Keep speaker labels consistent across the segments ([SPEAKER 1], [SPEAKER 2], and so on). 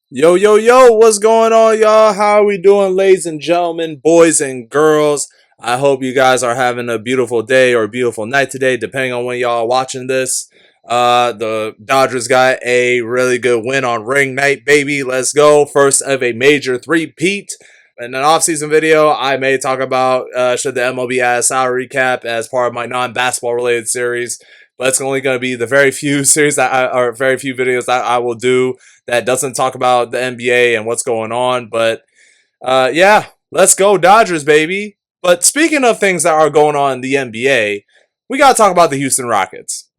[SPEAKER 1] Yo, yo, yo, what's going on, y'all? How are we doing, ladies and gentlemen, boys and girls? I hope you guys are having a beautiful day or a beautiful night today, depending on when y'all are watching this. The Dodgers got a really good win on ring night, baby. Let's go. First of a major three-peat. In an off-season video, I may talk about should the MLB add a salary cap as part of my non-basketball related series. But it's only going to be the very few series or very few videos that I will do that doesn't talk about the NBA and what's going on. But yeah, let's go Dodgers, baby. But speaking of things that are going on in the NBA, we got to talk about the Houston Rockets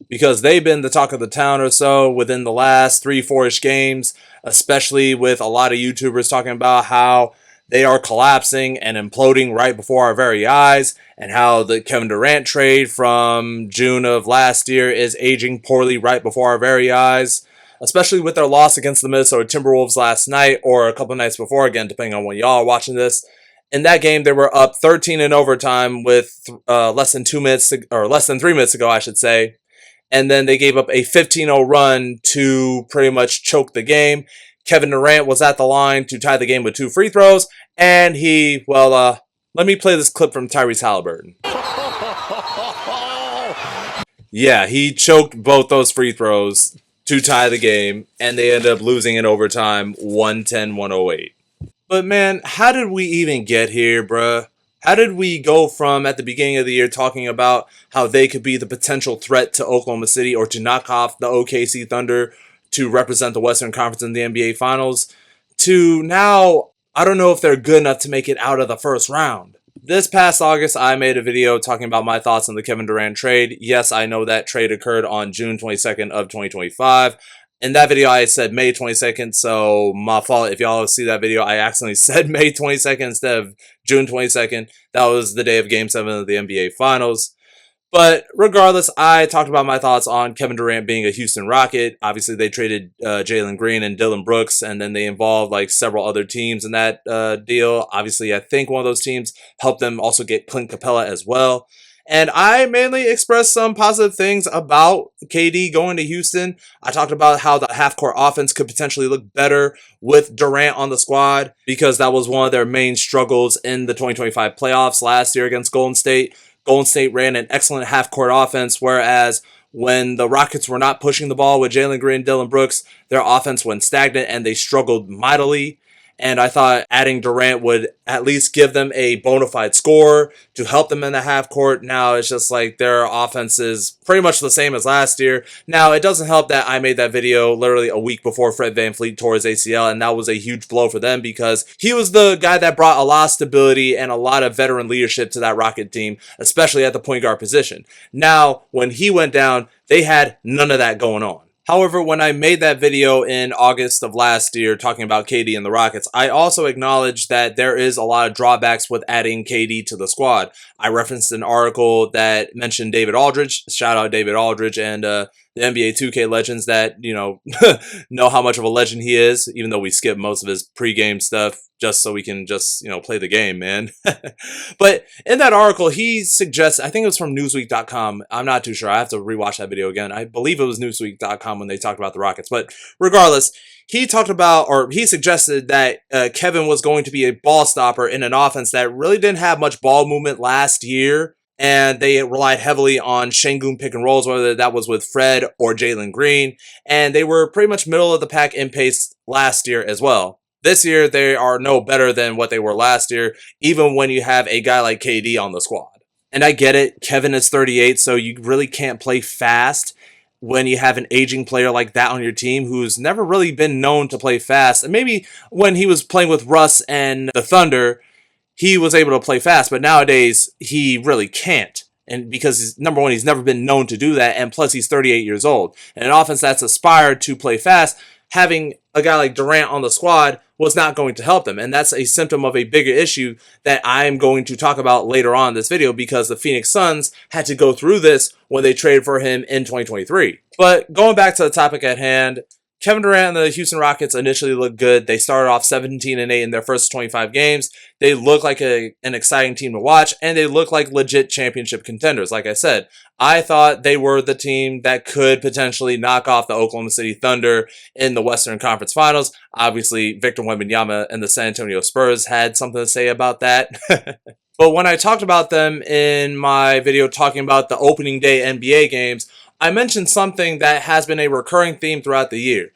[SPEAKER 1] because they've been the talk of the town or so within the last 3-4-ish games, especially with a lot of YouTubers talking about how they are collapsing and imploding right before our very eyes, and how the Kevin Durant trade from June of last year is aging poorly right before our very eyes, especially with their loss against the Minnesota Timberwolves last night, or a couple nights before, again, depending on when y'all are watching this. In that game, they were up 13 in overtime with less than 3 minutes to go, I should say. And then they gave up a 15-0 run to pretty much choke the game. Kevin Durant was at the line to tie the game with 2 free throws, and let me play this clip from Tyrese Halliburton. Yeah, he choked both those free throws to tie the game, and they ended up losing in overtime 110-108. But man, how did we even get here, bruh? How did we go from at the beginning of the year talking about how they could be the potential threat to Oklahoma City or to knock off the OKC Thunder to represent the Western Conference in the NBA Finals to now, I don't know if they're good enough to make it out of the first round. This past August, I made a video talking about my thoughts on the Kevin Durant trade. Yes, I know that trade occurred on June 22nd of 2025. In that video, I said May 22nd, so my fault if y'all see that video. I accidentally said May 22nd instead of June 22nd. That was the day of Game 7 of the NBA Finals. But regardless, I talked about my thoughts on Kevin Durant being a Houston Rocket. Obviously, they traded Jalen Green and Dylan Brooks, and then they involved like several other teams in that deal. Obviously, I think one of those teams helped them also get Clint Capella as well. And I mainly expressed some positive things about KD going to Houston. I talked about how the half-court offense could potentially look better with Durant on the squad because that was one of their main struggles in the 2025 playoffs last year against Golden State. Golden State ran an excellent half-court offense, whereas when the Rockets were not pushing the ball with Jalen Green and Dylan Brooks, their offense went stagnant and they struggled mightily. And I thought adding Durant would at least give them a bona fide scorer to help them in the half court. Now it's just like their offense is pretty much the same as last year. Now it doesn't help that I made that video literally a week before Fred VanVleet tore his ACL, and that was a huge blow for them because he was the guy that brought a lot of stability and a lot of veteran leadership to that Rocket team, especially at the point guard position. Now, when he went down, they had none of that going on. However, when I made that video in August of last year talking about KD and the Rockets, I also acknowledged that there is a lot of drawbacks with adding KD to the squad. I referenced an article that mentioned David Aldridge, shout out David Aldridge, and the NBA 2K legends that, know how much of a legend he is, even though we skip most of his pregame stuff just so we can just, play the game, man. But in that article, he suggests, I think it was from Newsweek.com. I'm not too sure. I have to rewatch that video again. I believe it was Newsweek.com when they talked about the Rockets. But regardless, he suggested that Kevin was going to be a ball stopper in an offense that really didn't have much ball movement last year. And they relied heavily on Şengün pick and rolls, whether that was with Fred or Jalen Green. And they were pretty much middle of the pack in pace last year as well. This year, they are no better than what they were last year, even when you have a guy like KD on the squad. And I get it, Kevin is 38, so you really can't play fast when you have an aging player like that on your team who's never really been known to play fast. And maybe when he was playing with Russ and the Thunder, he was able to play fast, but nowadays he really can't. And because, number one, he's never been known to do that, and plus he's 38 years old. And an offense that's aspired to play fast, having a guy like Durant on the squad was not going to help them. And that's a symptom of a bigger issue that I'm going to talk about later on in this video, because the Phoenix Suns had to go through this when they traded for him in 2023. But going back to the topic at hand, Kevin Durant and the Houston Rockets initially looked good. They started off 17-8 in their first 25 games. They look like an exciting team to watch, and they look like legit championship contenders. Like I said, I thought they were the team that could potentially knock off the Oklahoma City Thunder in the Western Conference Finals. Obviously, Victor Wembanyama and the San Antonio Spurs had something to say about that. But when I talked about them in my video talking about the opening day NBA games, I mentioned something that has been a recurring theme throughout the year.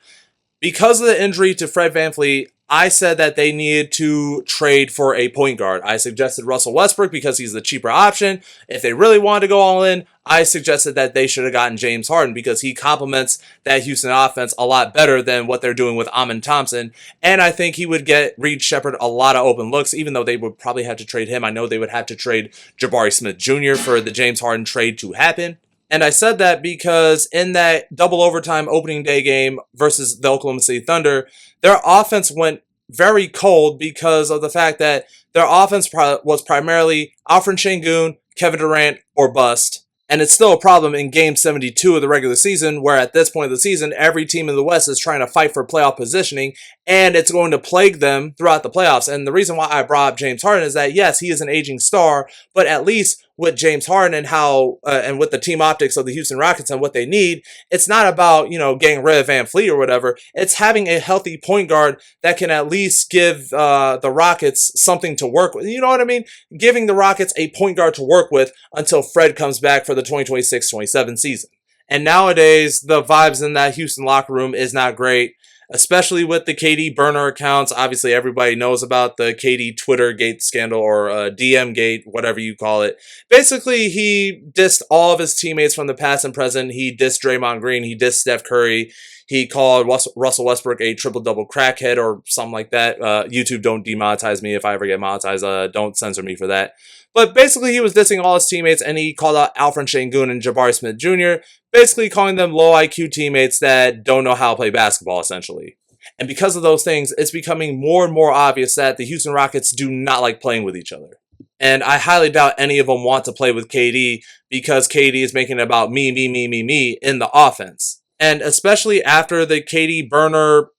[SPEAKER 1] Because of the injury to Fred VanVleet, I said that they needed to trade for a point guard. I suggested Russell Westbrook because he's the cheaper option. If they really wanted to go all in, I suggested that they should have gotten James Harden because he complements that Houston offense a lot better than what they're doing with Amin Thompson. And I think he would get Reed Shepherd a lot of open looks, even though they would probably have to trade him. I know they would have to trade Jabari Smith Jr. for the James Harden trade to happen. And I said that because in that double overtime opening day game versus the Oklahoma City Thunder, their offense went very cold because of the fact that their offense was primarily Alfred Şengün, Kevin Durant, or bust. And it's still a problem in Game 72 of the regular season, where at this point of the season, every team in the West is trying to fight for playoff positioning, and it's going to plague them throughout the playoffs. And the reason why I brought up James Harden is that, yes, he is an aging star, but at least with James Harden and how and with the team optics of the Houston Rockets and what they need, it's not about, getting rid of VanVleet or whatever. It's having a healthy point guard that can at least give the Rockets something to work with. You know what I mean? Giving the Rockets a point guard to work with until Fred comes back for the 2026-27 season. And nowadays, the vibes in that Houston locker room is not great, especially with the KD burner accounts. Obviously, everybody knows about the KD Twitter gate scandal or DM gate, whatever you call it. Basically, he dissed all of his teammates from the past and present. He dissed Draymond Green. He dissed Steph Curry. He called Russell Westbrook a triple-double crackhead or something like that. YouTube, don't demonetize me if I ever get monetized. Don't censor me for that. But basically, he was dissing all his teammates, and he called out Alfred Şengün and Jabari Smith Jr., basically calling them low IQ teammates that don't know how to play basketball, essentially. And because of those things, it's becoming more and more obvious that the Houston Rockets do not like playing with each other. And I highly doubt any of them want to play with KD because KD is making it about me in the offense. And especially after the KD burner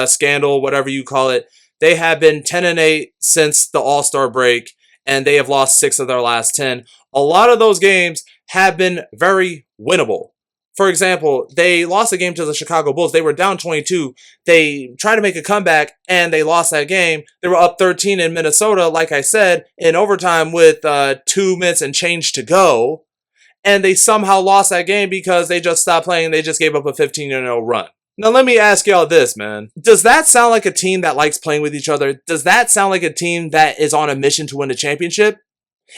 [SPEAKER 1] scandal, whatever you call it, they have been 10-8 since the All-Star break, and they have lost 6 of their last 10. A lot of those games have been very winnable. For example, they lost a game to the Chicago Bulls. They were down 22. They tried to make a comeback, and they lost that game. They were up 13 in Minnesota, like I said, in overtime with 2 minutes and change to go. And they somehow lost that game because they just stopped playing and they just gave up a 15-0 run. Now, let me ask y'all this, man. Does that sound like a team that likes playing with each other? Does that sound like a team that is on a mission to win a championship?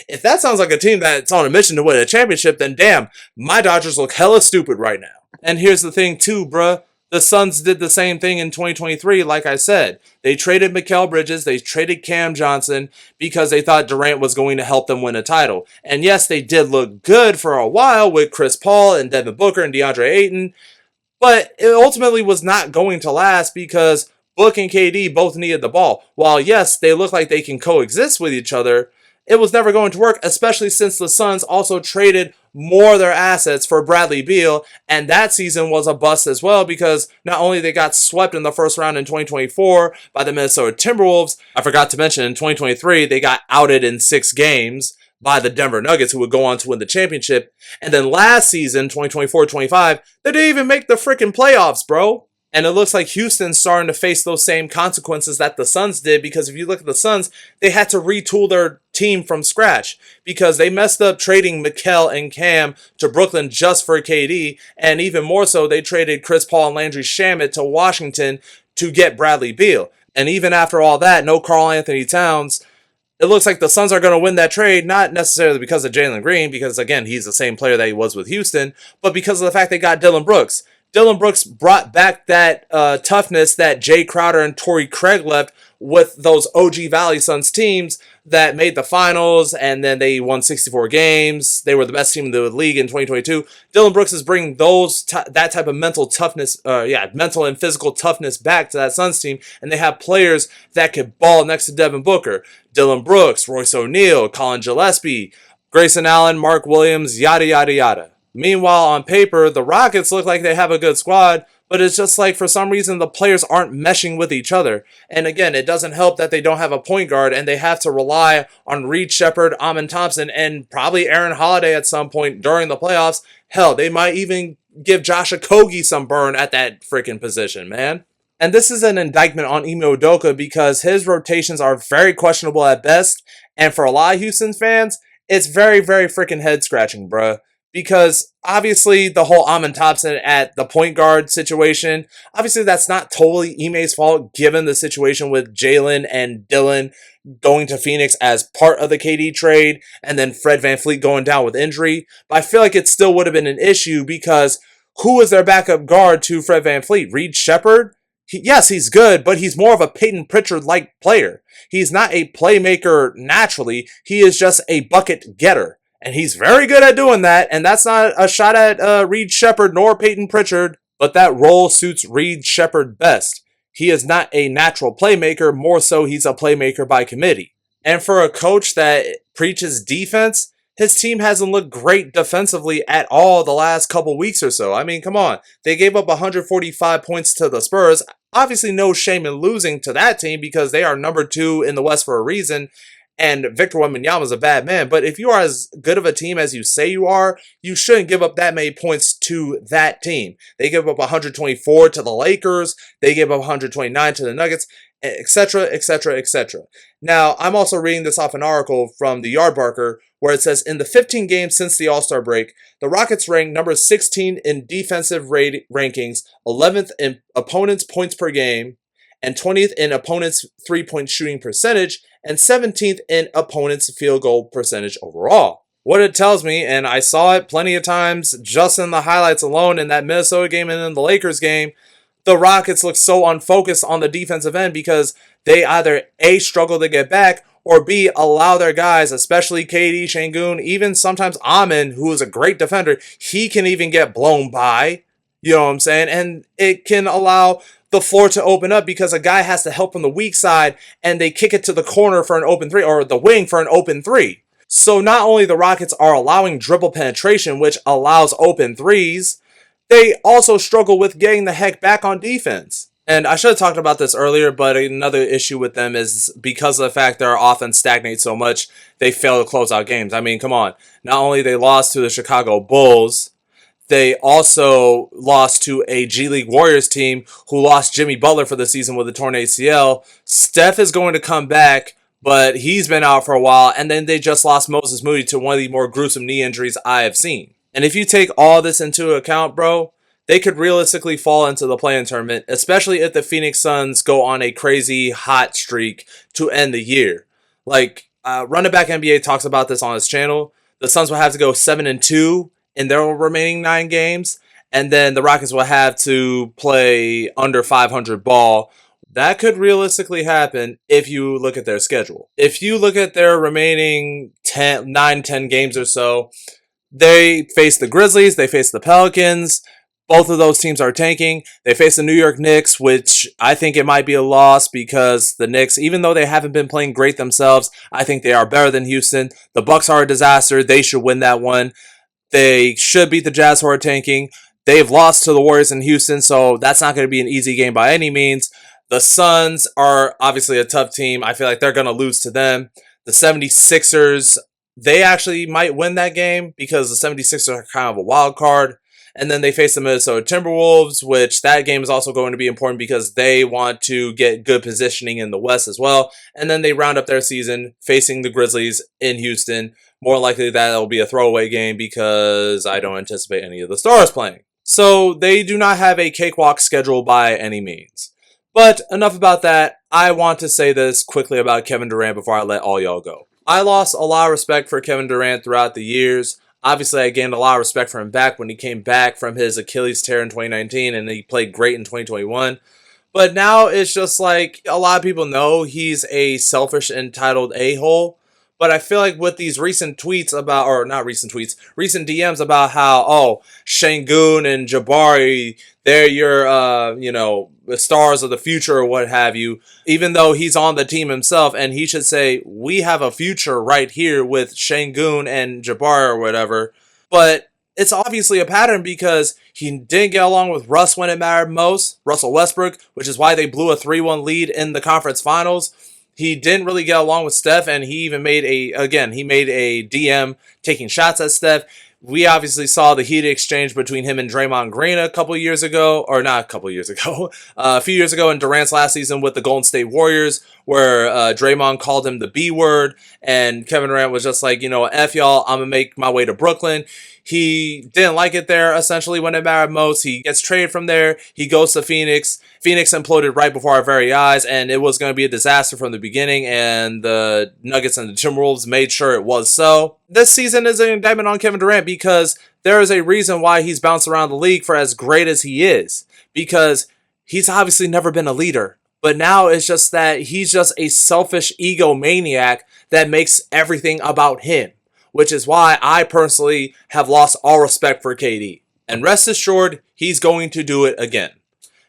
[SPEAKER 1] If that sounds like a team that's on a mission to win a championship, then damn, my Dodgers look hella stupid right now. And here's the thing too, bruh. The Suns did the same thing in 2023, like I said. They traded Mikal Bridges, they traded Cam Johnson because they thought Durant was going to help them win a title. And yes, they did look good for a while with Chris Paul and Devin Booker and DeAndre Ayton, but it ultimately was not going to last because Book and KD both needed the ball. While yes, they look like they can coexist with each other, it was never going to work, especially since the Suns also traded more of their assets for Bradley Beal, and that season was a bust as well because not only they got swept in the first round in 2024 by the Minnesota Timberwolves, I forgot to mention in 2023 they got outed in 6 games by the Denver Nuggets, who would go on to win the championship, and then last season, 2024-25, they didn't even make the freaking playoffs, bro. And it looks like Houston's starting to face those same consequences that the Suns did because if you look at the Suns, they had to retool their team from scratch because they messed up trading Mikal and Cam to Brooklyn just for KD. And even more so, they traded Chris Paul and Landry Shamet to Washington to get Bradley Beal. And even after all that, no Karl Anthony Towns, it looks like the Suns are going to win that trade, not necessarily because of Jalen Green, because again, he's the same player that he was with Houston, but because of the fact they got Dillon Brooks. Dillon Brooks brought back that toughness that Jay Crowder and Torrey Craig left with those OG Valley Suns teams that made the finals, and then they won 64 games. They were the best team in the league in 2022. Dillon Brooks is bringing that type of mental toughness, mental and physical toughness back to that Suns team, and they have players that could ball next to Devin Booker. Dillon Brooks, Royce O'Neal, Colin Gillespie, Grayson Allen, Mark Williams, yada, yada, yada. Meanwhile, on paper, the Rockets look like they have a good squad, But it's just like for some reason the players aren't meshing with each other. And again, it doesn't help that they don't have a point guard and they have to rely on Reed Shepard, Amon Thompson, and probably Aaron Holiday at some point during the playoffs. Hell, they might even give Josh Okogie some burn at that freaking position, man. And this is an indictment on Ime Udoka because his rotations are very questionable at best. And for a lot of Houston fans, it's very, very freaking head scratching, bruh. Because obviously the whole Amon Thompson at the point guard situation, obviously that's not totally Ime's fault given the situation with Jalen and Dylan going to Phoenix as part of the KD trade and then Fred VanVleet going down with injury. But I feel like it still would have been an issue because who is their backup guard to Fred VanVleet? Reed Shepard? Yes, he's good, but he's more of a Peyton Pritchard-like player. He's not a playmaker naturally. He is just a bucket getter. And he's very good at doing that. And that's not a shot at Reed Shepard nor Peyton Pritchard, but that role suits Reed Shepard best. He is not a natural playmaker. More so, he's a playmaker by committee. And for a coach that preaches defense, his team hasn't looked great defensively at all the last couple weeks or so. I mean, come on. They gave up 145 points to the Spurs. Obviously, no shame in losing to that team because they are number 2 in the West for a reason. And Victor Wembanyama is a bad man. But if you are as good of a team as you say you are, you shouldn't give up that many points to that team. They give up 124 to the Lakers. They give up 129 to the Nuggets, etc., etc., etc. Now, I'm also reading this off an article from the Yardbarker where it says, in the 15 games since the All-Star break, the Rockets ranked number 16 in defensive rankings, 11th in opponents' points per game, and 20th in opponents' three-point shooting percentage, and 17th in opponents' field goal percentage overall. What it tells me, and I saw it plenty of times just in the highlights alone in that Minnesota game and in the Lakers game, the Rockets look so unfocused on the defensive end because they either A, struggle to get back, or B, allow their guys, especially KD, Şengün, even sometimes Amon, who is a great defender, he can even get blown by. You know what I'm saying? And it can allow the floor to open up because a guy has to help from the weak side and they kick it to the corner for an open three or the wing for an open three. So not only the Rockets are allowing dribble penetration, which allows open threes, they also struggle with getting the heck back on defense. And I should have talked about this earlier, but another issue with them is because of the fact their offense stagnates so much, they fail to close out games. I mean, come on. Not only they lost to the Chicago Bulls, they also lost to a G League Warriors team who lost Jimmy Butler for the season with a torn ACL. Steph is going to come back, but he's been out for a while. And then they just lost Moses Moody to one of the more gruesome knee injuries I have seen. And if you take all this into account, bro, they could realistically fall into the play-in tournament, especially if the Phoenix Suns go on a crazy hot streak to end the year. Like, Running Back NBA talks about this on his channel. The Suns will have to go 7-2 in their remaining 9 games, and then the Rockets will have to play under 500 ball. That could realistically happen if you look at their schedule. If you look at their remaining 10 games or so, they face the Grizzlies, they face the Pelicans. Both of those teams are tanking. They face the New York Knicks, which I think it might be a loss because the Knicks, even though they haven't been playing great themselves, I think they are better than Houston. The Bucks are a disaster. They should win that one. They should beat the Jazz, who are tanking. They've lost to the Warriors in Houston, so that's not going to be an easy game by any means. The Suns are obviously a tough team. I feel like they're going to lose to them. The 76ers, they actually might win that game because the 76ers are kind of a wild card. And then they face the Minnesota Timberwolves, which that game is also going to be important because they want to get good positioning in the West as well. And then they round up their season facing the Grizzlies in Houston. More likely that it'll be a throwaway game because I don't anticipate any of the stars playing. So they do not have a cakewalk schedule by any means. But enough about that. I want to say this quickly about Kevin Durant before I let all y'all go. I lost a lot of respect for Kevin Durant throughout the years. Obviously, I gained a lot of respect for him back when he came back from his Achilles tear in 2019 and he played great in 2021. But now it's just like a lot of people know he's a selfish, entitled a-hole. But I feel like with these recent tweets about, or not recent tweets, recent DMs about how, Şengün and Jabari, they're your, the stars of the future or what have you, even though he's on the team himself, and he should say, we have a future right here with Şengün and Jabari or whatever. But it's obviously a pattern because he didn't get along with Russ when it mattered most, Russell Westbrook, which is why they blew a 3-1 lead in the conference finals. He didn't really get along with Steph, and he even made he made a DM taking shots at Steph. We obviously saw the heated exchange between him and Draymond Green a couple years ago, or not a couple years ago, a few years ago in Durant's last season with the Golden State Warriors, where Draymond called him the B word, and Kevin Durant was just like, F y'all, I'm going to make my way to Brooklyn. He didn't like it there, essentially, when it mattered most. He gets traded from there. He goes to Phoenix. Phoenix imploded right before our very eyes, and it was going to be a disaster from the beginning, and the Nuggets and the Timberwolves made sure it was so. This season is an indictment on Kevin Durant because there is a reason why he's bounced around the league for as great as he is, because he's obviously never been a leader. But now it's just that he's just a selfish egomaniac that makes everything about him, which is why I personally have lost all respect for KD. And rest assured, he's going to do it again.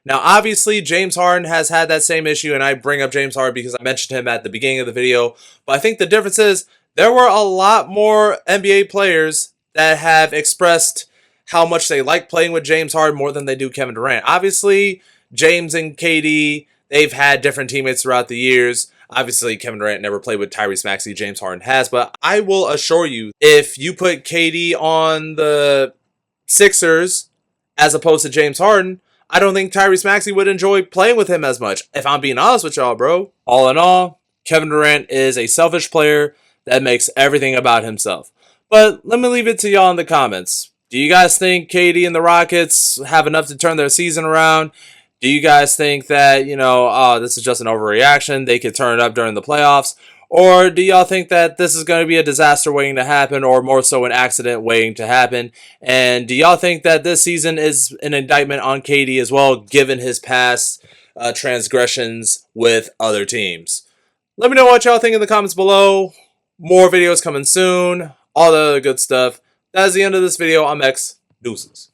[SPEAKER 1] Now, obviously, James Harden has had that same issue, and I bring up James Harden because I mentioned him at the beginning of the video. But I think the difference is there were a lot more NBA players that have expressed how much they like playing with James Harden more than they do Kevin Durant. Obviously, James and KD, they've had different teammates throughout the years. Obviously, Kevin Durant never played with Tyrese Maxey. James Harden has. But I will assure you, if you put KD on the Sixers as opposed to James Harden, I don't think Tyrese Maxey would enjoy playing with him as much, if I'm being honest with y'all, bro. All in all, Kevin Durant is a selfish player that makes everything about himself. But let me leave it to y'all in the comments. Do you guys think KD and the Rockets have enough to turn their season around? Do you guys think that, this is just an overreaction, they could turn it up during the playoffs? Or do y'all think that this is going to be a disaster waiting to happen, or more so an accident waiting to happen? And do y'all think that this season is an indictment on KD as well, given his past transgressions with other teams? Let me know what y'all think in the comments below. More videos coming soon. All the other good stuff. That is the end of this video. I'm X. Deuces.